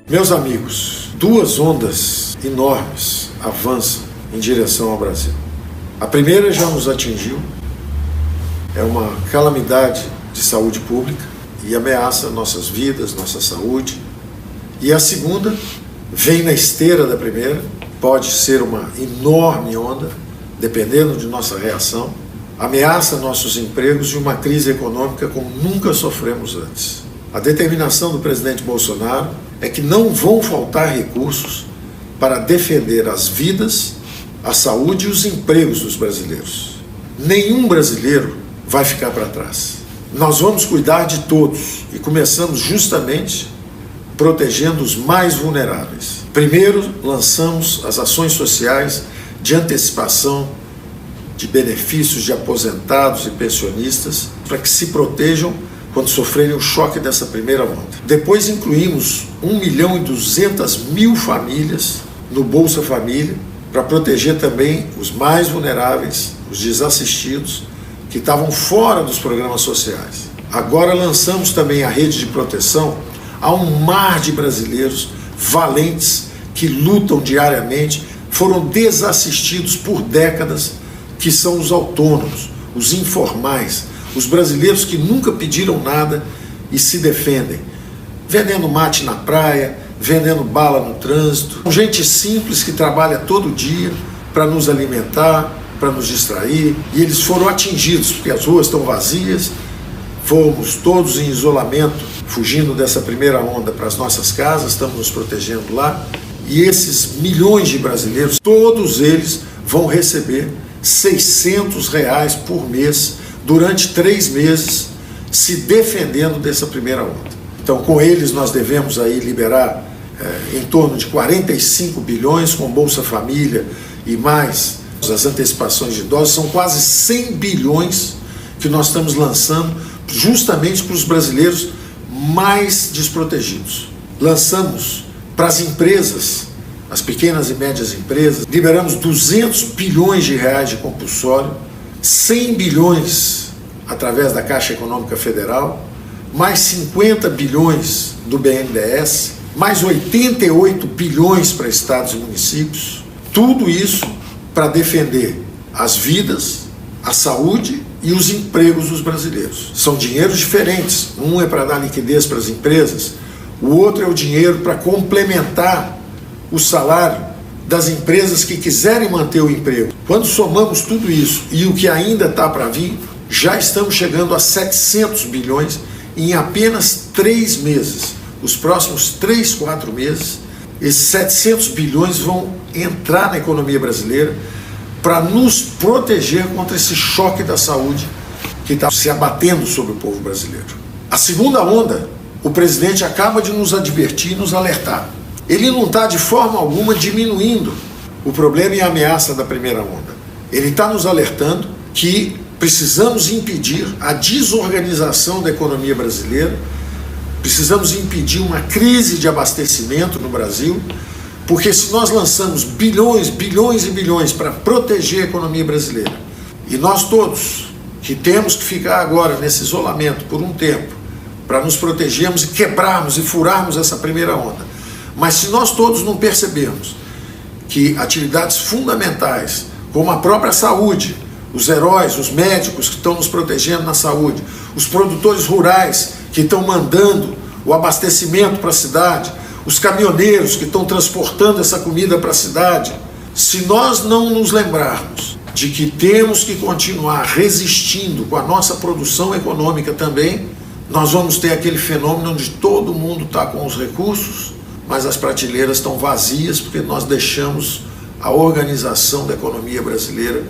Meus amigos, duas ondas enormes avançam em direção ao Brasil. A primeira já nos atingiu, é uma calamidade de saúde pública e ameaça nossas vidas, nossa saúde. E a segunda vem na esteira da primeira, pode ser uma enorme onda, dependendo de nossa reação, ameaça nossos empregos e uma crise econômica como nunca sofremos antes. A determinação do presidente Bolsonaro é que não vão faltar recursos para defender as vidas, a saúde e os empregos dos brasileiros. Nenhum brasileiro vai ficar para trás. Nós vamos cuidar de todos e começamos justamente protegendo os mais vulneráveis. Primeiro, lançamos as ações sociais de antecipação de benefícios de aposentados e pensionistas para que se protejam quando sofrerem o choque dessa primeira onda. Depois incluímos 1.200.000 famílias no Bolsa Família para proteger também os mais vulneráveis, os desassistidos, que estavam fora dos programas sociais. Agora lançamos também a rede de proteção a um mar de brasileiros valentes que lutam diariamente, foram desassistidos por décadas, que são os autônomos, os informais, os brasileiros que nunca pediram nada e se defendem, vendendo mate na praia, vendendo bala no trânsito, gente simples que trabalha todo dia para nos alimentar, para nos distrair, e eles foram atingidos porque as ruas estão vazias, fomos todos em isolamento, fugindo dessa primeira onda para as nossas casas, estamos nos protegendo lá, e esses milhões de brasileiros, todos eles vão receber R$600 por mês durante 3 meses, se defendendo dessa primeira onda. Então, com eles nós devemos aí liberar em torno de 45 bilhões com Bolsa Família e mais as antecipações de idosos, são quase 100 bilhões que nós estamos lançando justamente para os brasileiros mais desprotegidos. Lançamos para as empresas, as pequenas e médias empresas, liberamos 200 bilhões de reais de compulsório, 100 bilhões através da Caixa Econômica Federal, mais 50 bilhões do BNDES, mais 88 bilhões para estados e municípios, tudo isso para defender as vidas, a saúde e os empregos dos brasileiros. São dinheiros diferentes, um é para dar liquidez para as empresas, o outro é o dinheiro para complementar o salário das empresas que quiserem manter o emprego. Quando somamos tudo isso e o que ainda está para vir, já estamos chegando a 700 bilhões em apenas 3 meses. Os próximos 3, 4 meses, esses 700 bilhões vão entrar na economia brasileira para nos proteger contra esse choque da saúde que está se abatendo sobre o povo brasileiro. A segunda onda, o presidente acaba de nos advertir e nos alertar. Ele não está de forma alguma diminuindo o problema e a ameaça da primeira onda. Ele está nos alertando que precisamos impedir a desorganização da economia brasileira, precisamos impedir uma crise de abastecimento no Brasil, porque se nós lançamos bilhões, bilhões e bilhões para proteger a economia brasileira, e nós todos que temos que ficar agora nesse isolamento por um tempo, para nos protegermos e quebrarmos e furarmos essa primeira onda, mas se nós todos não percebermos que atividades fundamentais, como a própria saúde, os heróis, os médicos que estão nos protegendo na saúde, os produtores rurais que estão mandando o abastecimento para a cidade, os caminhoneiros que estão transportando essa comida para a cidade, se nós não nos lembrarmos de que temos que continuar resistindo com a nossa produção econômica também, nós vamos ter aquele fenômeno onde todo mundo está com os recursos, mas as prateleiras estão vazias porque nós deixamos a organização da economia brasileira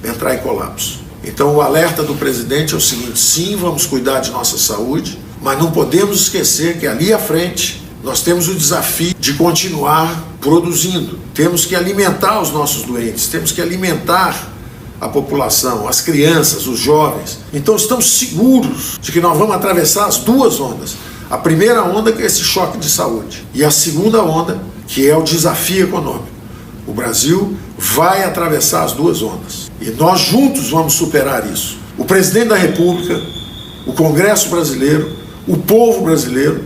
entrar em colapso. Então o alerta do presidente é o seguinte: sim, vamos cuidar de nossa saúde, mas não podemos esquecer que ali à frente nós temos o desafio de continuar produzindo. Temos que alimentar os nossos doentes, temos que alimentar a população, as crianças, os jovens. Então estamos seguros de que nós vamos atravessar as duas ondas. A primeira onda, que é esse choque de saúde, e a segunda onda, que é o desafio econômico. O Brasil vai atravessar as duas ondas e nós juntos vamos superar isso. O presidente da República, o Congresso brasileiro, o povo brasileiro,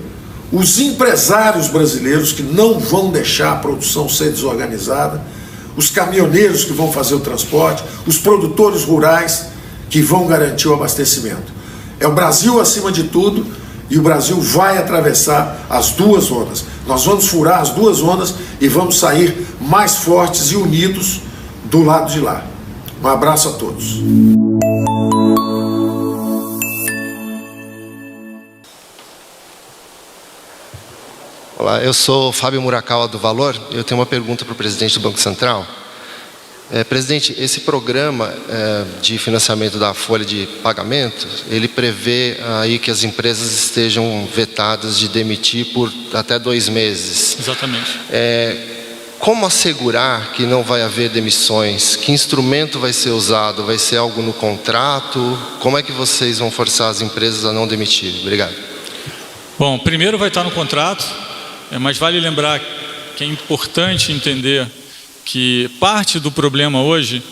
os empresários brasileiros que não vão deixar a produção ser desorganizada, os caminhoneiros que vão fazer o transporte, os produtores rurais que vão garantir o abastecimento. É o Brasil acima de tudo, e o Brasil vai atravessar as duas ondas. Nós vamos furar as duas ondas e vamos sair mais fortes e unidos do lado de lá. Um abraço a todos. Olá, eu sou Fábio Murakawa do Valor. Eu tenho uma pergunta para o presidente do Banco Central. Presidente, esse programa de financiamento da folha de pagamento, ele prevê aí que as empresas estejam vetadas de demitir por até 2 meses. Exatamente. Como assegurar que não vai haver demissões? Que instrumento vai ser usado? Vai ser algo no contrato? Como é que vocês vão forçar as empresas a não demitir? Obrigado. Bom, primeiro vai estar no contrato, mas vale lembrar que é importante entender que parte do problema hoje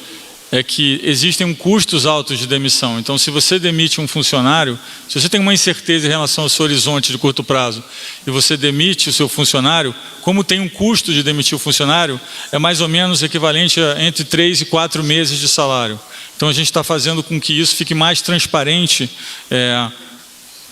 é que existem custos altos de demissão. Então, se você demite um funcionário, se você tem uma incerteza em relação ao seu horizonte de curto prazo e você demite o seu funcionário, como tem um custo de demitir o funcionário, é mais ou menos equivalente a entre 3 e 4 meses de salário. Então, a gente está fazendo com que isso fique mais transparente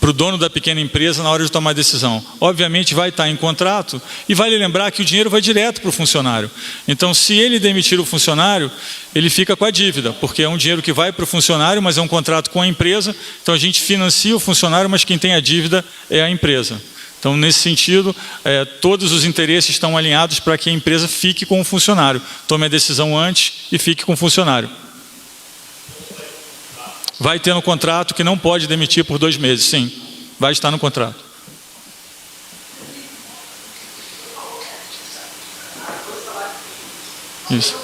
para o dono da pequena empresa na hora de tomar a decisão. Obviamente vai estar em contrato e vale lembrar que o dinheiro vai direto para o funcionário. Então, se ele demitir o funcionário, ele fica com a dívida, porque é um dinheiro que vai para o funcionário, mas é um contrato com a empresa, então a gente financia o funcionário, mas quem tem a dívida é a empresa. Então, nesse sentido, todos os interesses estão alinhados para que a empresa fique com o funcionário, tome a decisão antes e fique com o funcionário. Vai ter no contrato que não pode demitir por 2 meses, sim. Vai estar no contrato. Isso.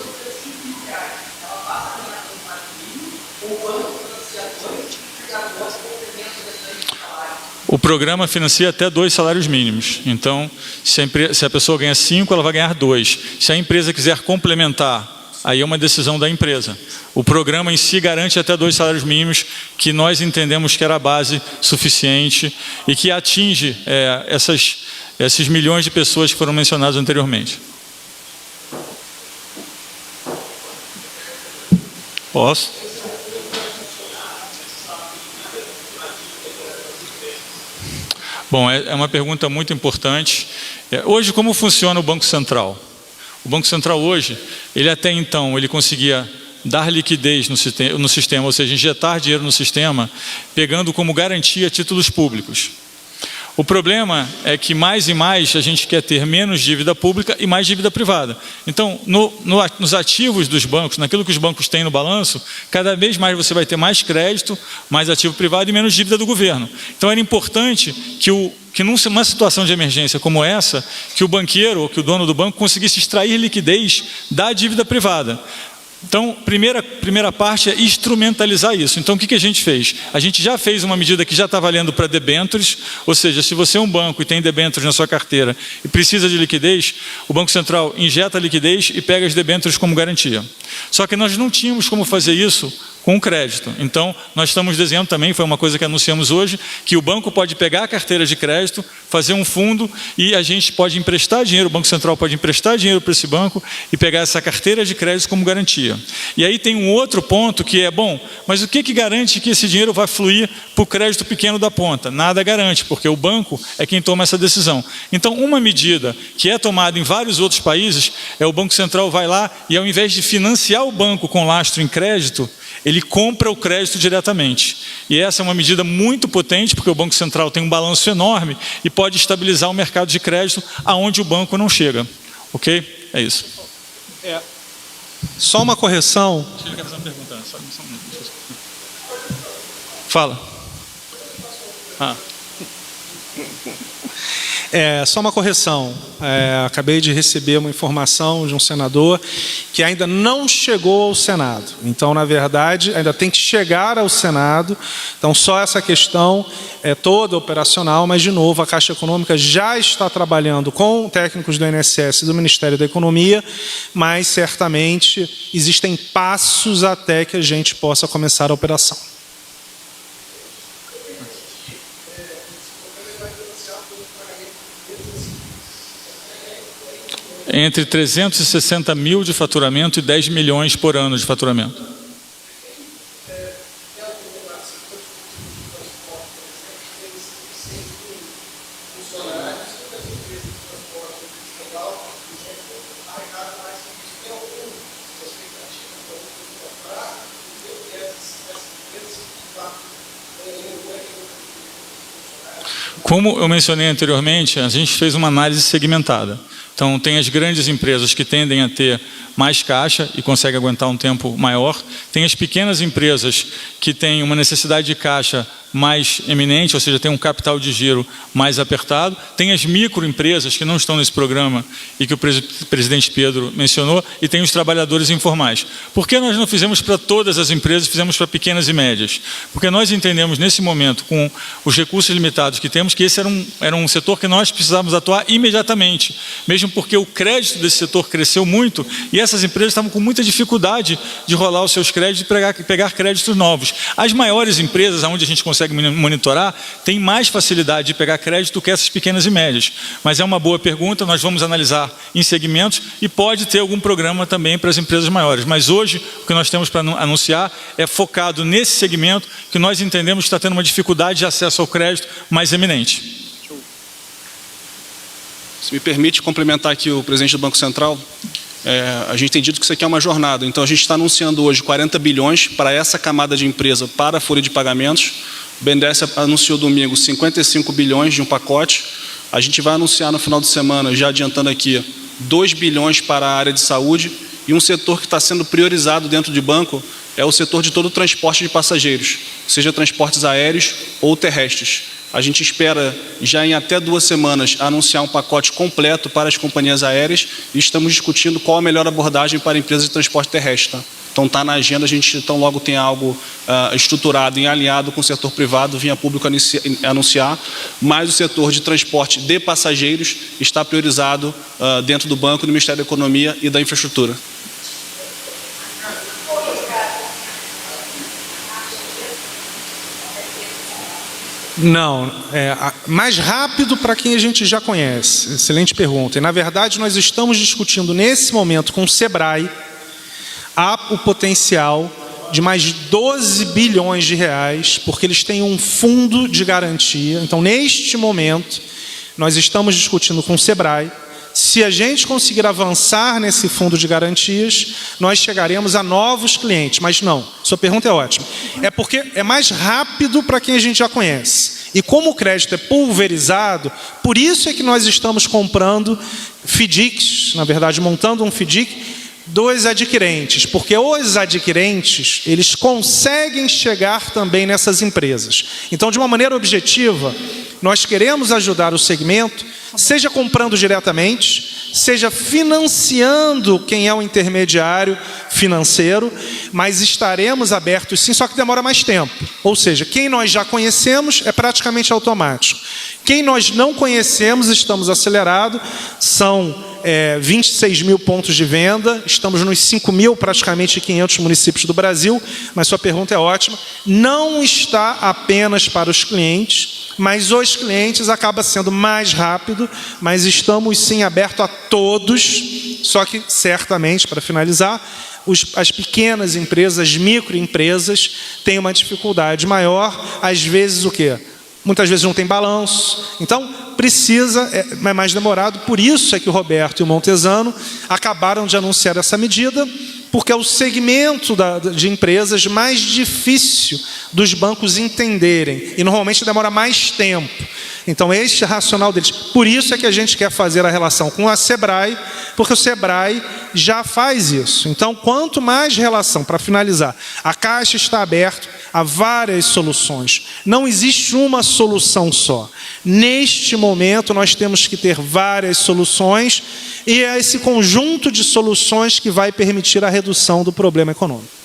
O programa financia até 2 salários mínimos. Então, se a pessoa ganha 5, ela vai ganhar 2. Se a empresa quiser complementar, aí é uma decisão da empresa. O programa em si garante até 2 salários mínimos, que nós entendemos que era a base suficiente e que atinge esses milhões de pessoas que foram mencionadas anteriormente. Posso? Bom, é uma pergunta muito importante. Hoje, como funciona o Banco Central? O Banco Central hoje, ele até então, ele conseguia dar liquidez no sistema, ou seja, injetar dinheiro no sistema, pegando como garantia títulos públicos. O problema é que mais e mais a gente quer ter menos dívida pública e mais dívida privada. Então, nos ativos dos bancos, naquilo que os bancos têm no balanço, cada vez mais você vai ter mais crédito, mais ativo privado e menos dívida do governo. Então, era importante que numa situação de emergência como essa, que o banqueiro ou que o dono do banco conseguisse extrair liquidez da dívida privada. Então, primeira parte é instrumentalizar isso. Então, o que a gente fez? A gente já fez uma medida que já está valendo para debêntures, ou seja, se você é um banco e tem debêntures na sua carteira e precisa de liquidez, o Banco Central injeta a liquidez e pega as debêntures como garantia. Só que nós não tínhamos como fazer isso com crédito. Então, nós estamos desenhando também, foi uma coisa que anunciamos hoje, que o banco pode pegar a carteira de crédito, fazer um fundo e a gente pode emprestar dinheiro, o Banco Central pode emprestar dinheiro para esse banco e pegar essa carteira de crédito como garantia. E aí tem um outro ponto que é, bom, mas o que garante que esse dinheiro vai fluir para o crédito pequeno da ponta? Nada garante, porque o banco é quem toma essa decisão. Então, uma medida que é tomada em vários outros países é o Banco Central vai lá e ao invés de financiar o banco com lastro em crédito, ele compra o crédito diretamente. E essa é uma medida muito potente, porque o Banco Central tem um balanço enorme e pode estabilizar o mercado de crédito aonde o banco não chega. Ok? É isso. Só uma correção. Eu quero fazer uma pergunta. Fala. Só uma correção. Acabei de receber uma informação de um senador que ainda não chegou ao Senado. Então, na verdade, ainda tem que chegar ao Senado. Então, só essa questão é toda operacional, mas, de novo, a Caixa Econômica já está trabalhando com técnicos do INSS e do Ministério da Economia, mas, certamente, existem passos até que a gente possa começar a operação. entre 360 mil de faturamento e 10 milhões por ano de faturamento. Como eu mencionei anteriormente, a gente fez uma análise segmentada. Então, tem as grandes empresas que tendem a ter mais caixa e conseguem aguentar um tempo maior. Tem as pequenas empresas que têm uma necessidade de caixa mais eminente, ou seja, tem um capital de giro mais apertado. Tem as microempresas que não estão nesse programa e que o presidente Pedro mencionou, e tem os trabalhadores informais. Por que nós não fizemos para todas as empresas, fizemos para pequenas e médias? Porque nós entendemos nesse momento, com os recursos limitados que temos, que esse era um setor que nós precisávamos atuar imediatamente, mesmo porque o crédito desse setor cresceu muito e essas empresas estavam com muita dificuldade de rolar os seus créditos e pegar créditos novos. As maiores empresas, onde a gente consegue monitorar, têm mais facilidade de pegar crédito do que essas pequenas e médias. Mas é uma boa pergunta, nós vamos analisar em segmentos e pode ter algum programa também para as empresas maiores. Mas hoje, o que nós temos para anunciar é focado nesse segmento que nós entendemos que está tendo uma dificuldade de acesso ao crédito mais eminente. Se me permite complementar aqui o presidente do Banco Central, a gente tem dito que isso aqui é uma jornada, então a gente está anunciando hoje 40 bilhões para essa camada de empresa para a folha de pagamentos. O BNDES anunciou domingo 55 bilhões de um pacote. A gente vai anunciar no final de semana, já adiantando aqui, 2 bilhões para a área de saúde, e um setor que está sendo priorizado dentro de banco é o setor de todo o transporte de passageiros, seja transportes aéreos ou terrestres. A gente espera, já em até 2 semanas, anunciar um pacote completo para as companhias aéreas e estamos discutindo qual a melhor abordagem para empresas de transporte terrestre. Tá? Então está na agenda, a gente tão logo tem algo estruturado e alinhado com o setor privado, vinha público anunciar, mas o setor de transporte de passageiros está priorizado dentro do banco, do Ministério da Economia e da Infraestrutura. Não, mais rápido para quem a gente já conhece. Excelente pergunta. E, na verdade, nós estamos discutindo nesse momento com o Sebrae o potencial de mais de 12 bilhões de reais, porque eles têm um fundo de garantia. Então, neste momento, nós estamos discutindo com o Sebrae. Se a gente conseguir avançar nesse fundo de garantias, nós chegaremos a novos clientes. Mas não, sua pergunta é ótima. É porque é mais rápido para quem a gente já conhece. E como o crédito é pulverizado, por isso é que nós estamos comprando FDICs, na verdade, montando um FDIC dos adquirentes. Porque os adquirentes, eles conseguem chegar também nessas empresas. Então, de uma maneira objetiva, nós queremos ajudar o segmento, seja comprando diretamente, seja financiando quem é o intermediário financeiro, mas estaremos abertos sim, só que demora mais tempo. Ou seja, quem nós já conhecemos é praticamente automático. Quem nós não conhecemos, estamos acelerados, são 26 mil pontos de venda, estamos nos 5 mil, praticamente 500 municípios do Brasil, mas sua pergunta é ótima. Não está apenas para os clientes, mas os clientes acaba sendo mais rápido, mas estamos sim abertos a todos, só que certamente, para finalizar, as pequenas empresas, as microempresas têm uma dificuldade maior, às vezes o quê? Muitas vezes não tem balanço, então precisa, é mais demorado, por isso é que o Roberto e o Montesano acabaram de anunciar essa medida, porque é o segmento de empresas mais difícil dos bancos entenderem, e normalmente demora mais tempo. Então, este é o racional deles. Por isso é que a gente quer fazer a relação com a Sebrae, porque o Sebrae já faz isso. Então, quanto mais relação, para finalizar, a Caixa está aberta a várias soluções. Não existe uma solução só. Neste momento, nós temos que ter várias soluções, e é esse conjunto de soluções que vai permitir a redução do problema econômico.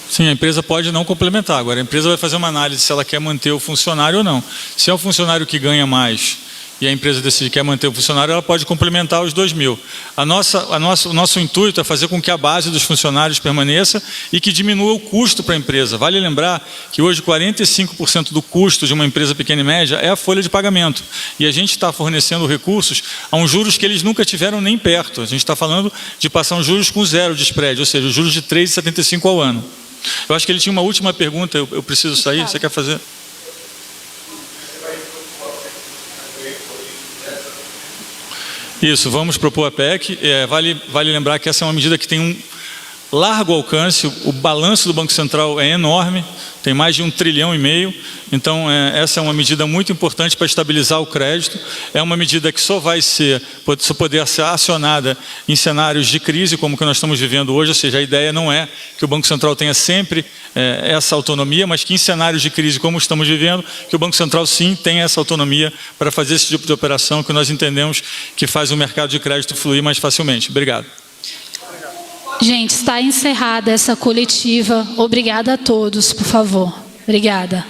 Sim, a empresa pode não complementar. Agora, a empresa vai fazer uma análise se ela quer manter o funcionário ou não. Se é o funcionário que ganha mais e a empresa decide que quer manter o funcionário, ela pode complementar os 2.000. O nosso intuito é fazer com que a base dos funcionários permaneça e que diminua o custo para a empresa. Vale lembrar que hoje 45% do custo de uma empresa pequena e média é a folha de pagamento. E a gente está fornecendo recursos a uns juros que eles nunca tiveram nem perto. A gente está falando de passar uns juros com 0 de spread, ou seja, os juros de 3,75 ao ano. Eu acho que ele tinha uma última pergunta, eu preciso sair, você quer fazer? Isso, vamos propor a PEC. Vale lembrar que essa é uma medida que tem um largo alcance, o balanço do Banco Central é enorme, tem mais de 1,5 trilhão, então essa é uma medida muito importante para estabilizar o crédito, é uma medida que só poder ser acionada em cenários de crise como que nós estamos vivendo hoje, ou seja, a ideia não é que o Banco Central tenha sempre essa autonomia, mas que em cenários de crise como estamos vivendo, que o Banco Central sim tenha essa autonomia para fazer esse tipo de operação que nós entendemos que faz o mercado de crédito fluir mais facilmente. Obrigado. Gente, está encerrada essa coletiva. Obrigada a todos, por favor. Obrigada.